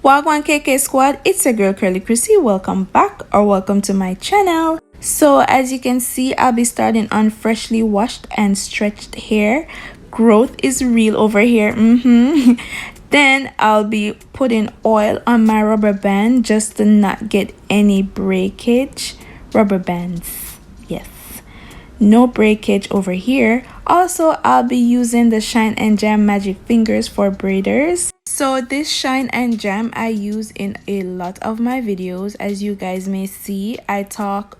Wagwan KK Squad, it's your girl Kurly Krissy. Welcome back or welcome to my channel. So as you can see, I'll be starting on freshly washed and stretched hair. Growth is real over here. Then I'll be putting oil on my rubber band just to not get any breakage. Rubber bands, yes, no breakage over here. Also, I'll be using the Shine and Jam magic fingers for braiders. So this Shine and Jam I use in a lot of my videos. As you guys may see, I talk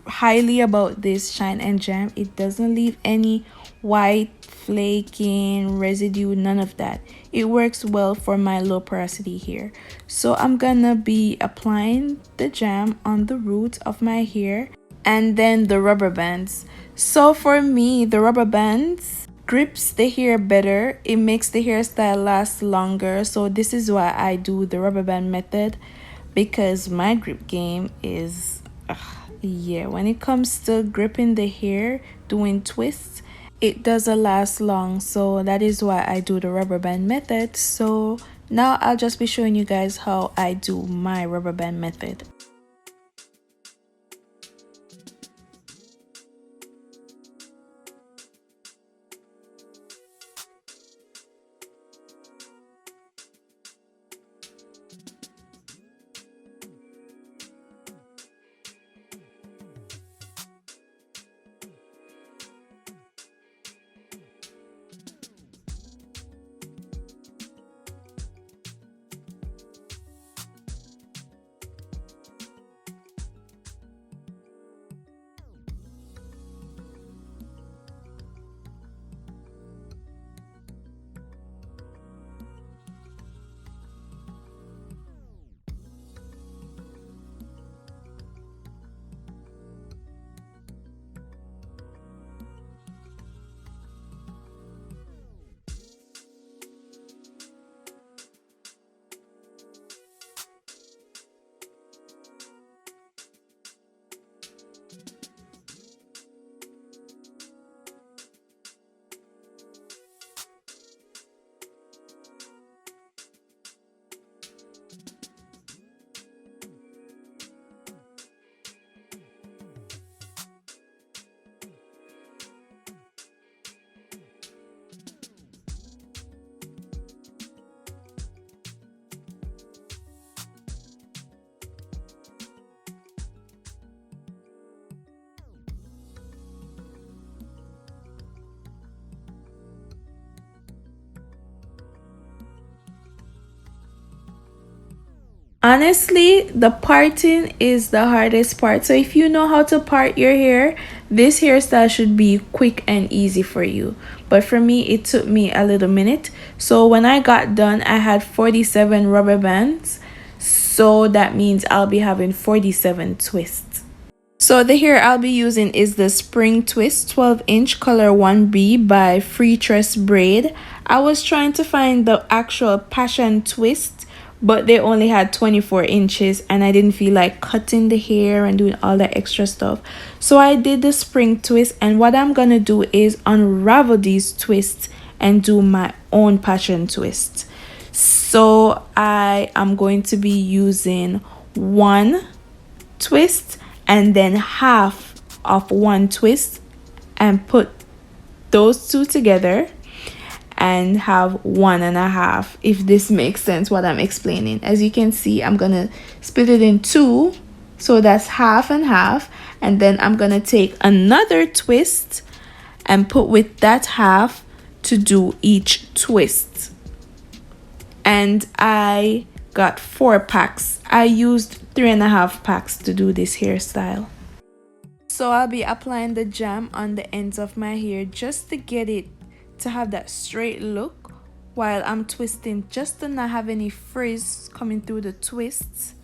highly about this Shine and Jam. It doesn't leave any white flaking residue, none of that. It works well for my low porosity hair. So I'm gonna be applying the jam on the roots of my hair and then the rubber bands. So for me, the rubber bands grips the hair better. It makes the hairstyle last longer. So this is why I do the rubber band method, because my grip game is yeah, when it comes to gripping the hair, doing twists, it doesn't last long. So that is why I do the rubber band method. So now I'll just be showing you guys how I do my rubber band method. Honestly, the parting is the hardest part. So if you know how to part your hair, this hairstyle should be quick and easy for you. But for me, it took me a little minute. So when I got done, I had 47 rubber bands. So that means I'll be having 47 twists. So the hair I'll be using is the Spring Twist 12-inch color 1B by Freetress braid. I was trying to find the actual passion twist, but they only had 24 inches and I didn't feel like cutting the hair and doing all that extra stuff. So I did the spring twist, and what I'm gonna do is unravel these twists and do my own passion twist. So I am going to be using one twist and then half of one twist and put those two together and have 1.5, if this makes sense what I'm explaining. As you can see, I'm gonna split it in two, so that's half and half, and then I'm gonna take another twist and put with that half to do each twist. And I got 4 packs. I used 3.5 packs to do this hairstyle. So I'll be applying the jam on the ends of my hair just to get it to have that straight look while I'm twisting, just to not have any frizz coming through the twists.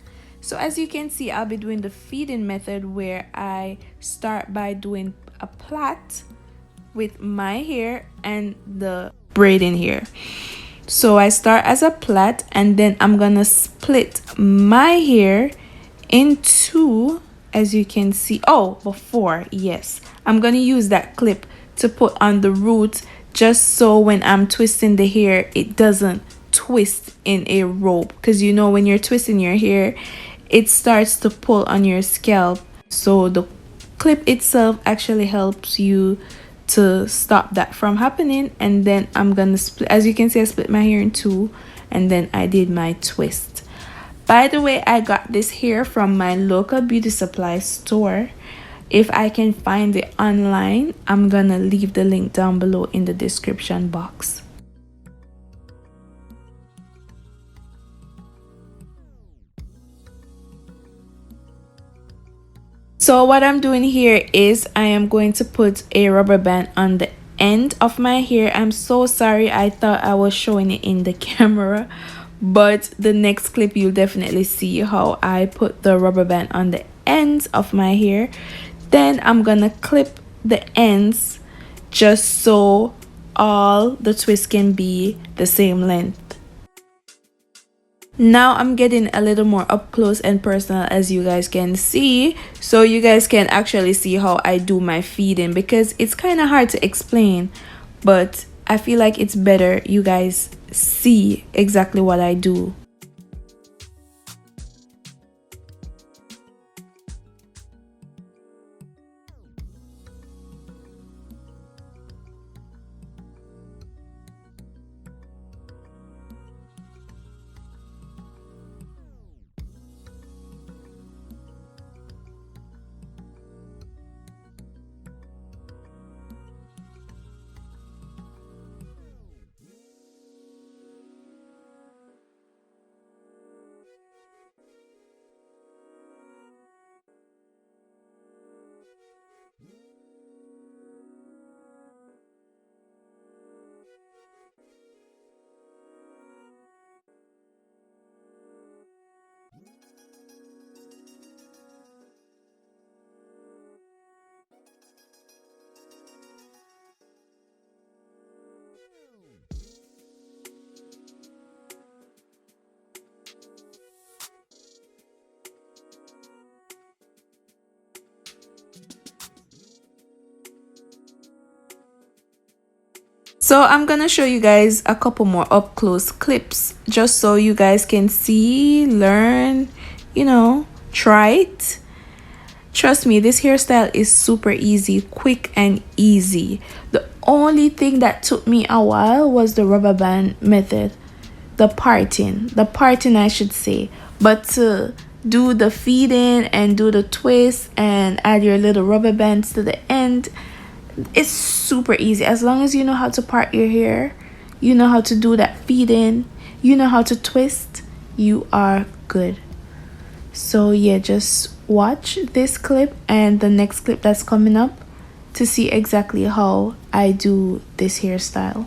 So as you can see, I'll be doing the feeding method, where I start by doing a plait with my hair and the braiding hair. So I start as a plait, and then I'm gonna split my hair in two, as you can see. Oh, before, yes, I'm gonna use that clip to put on the roots, just so when I'm twisting the hair, it doesn't twist in a rope, because you know when you're twisting your hair it starts to pull on your scalp. So the clip itself actually helps you to stop that from happening. And then I'm gonna split, as you can see I split my hair in two, and then I did my twist. By the way, I got this hair from my local beauty supply store. If I can find it online, I'm gonna leave the link down below in the description box. So what I'm doing here is I am going to put a rubber band on the end of my hair. I'm so sorry, I thought I was showing it in the camera, but the next clip you'll definitely see how I put the rubber band on the ends of my hair. Then I'm gonna clip the ends just so all the twists can be the same length. Now I'm getting a little more up close and personal, as you guys can see, so you guys can actually see how I do my feeding, because it's kind of hard to explain, but I feel like it's better you guys see exactly what I do. So I'm gonna show you guys a couple more up close clips just so you guys can see, learn, you know, try it. Trust me, this hairstyle is super easy, quick and easy. The only thing that took me a while was the rubber band method, the parting I should say. But to do the feeding and do the twist and add your little rubber bands to the end, it's super easy. As long as you know how to part your hair, you know how to do that feeding, you know how to twist, you are good. So yeah, just watch this clip and the next clip that's coming up to see exactly how I do this hairstyle.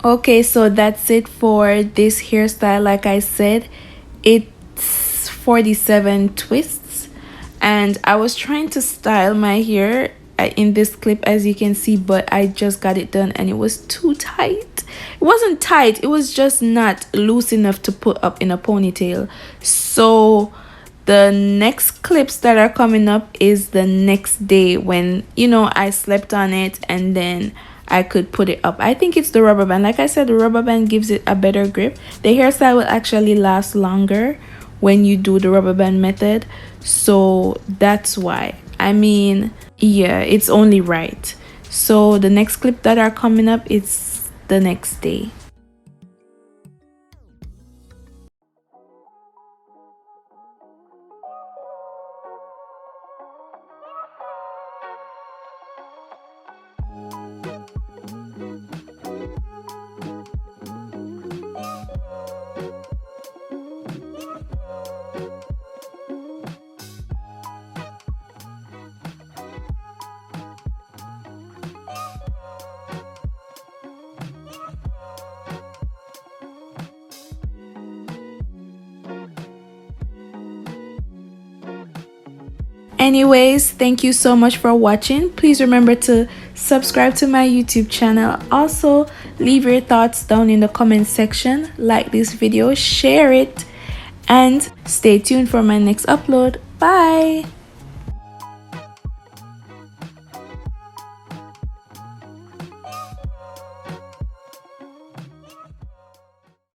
Okay, so that's it for this hairstyle. Like I said, it's 47 twists, and I was trying to style my hair in this clip, as you can see, but I just got it done and it was too tight. It wasn't tight, it was just not loose enough to put up in a ponytail. So the next clips that are coming up is the next day, when you know I slept on it and then I could put it up. I think it's the rubber band. Like I said, the rubber band gives it a better grip. The hairstyle will actually last longer when you do the rubber band method, so that's why. I mean, yeah, it's only right. So the next clip that are coming up, it's the next day. Anyways, thank you so much for watching. Please remember to subscribe to my YouTube channel. Also, leave your thoughts down in the comment section. Like this video, share it, and stay tuned for my next upload. Bye!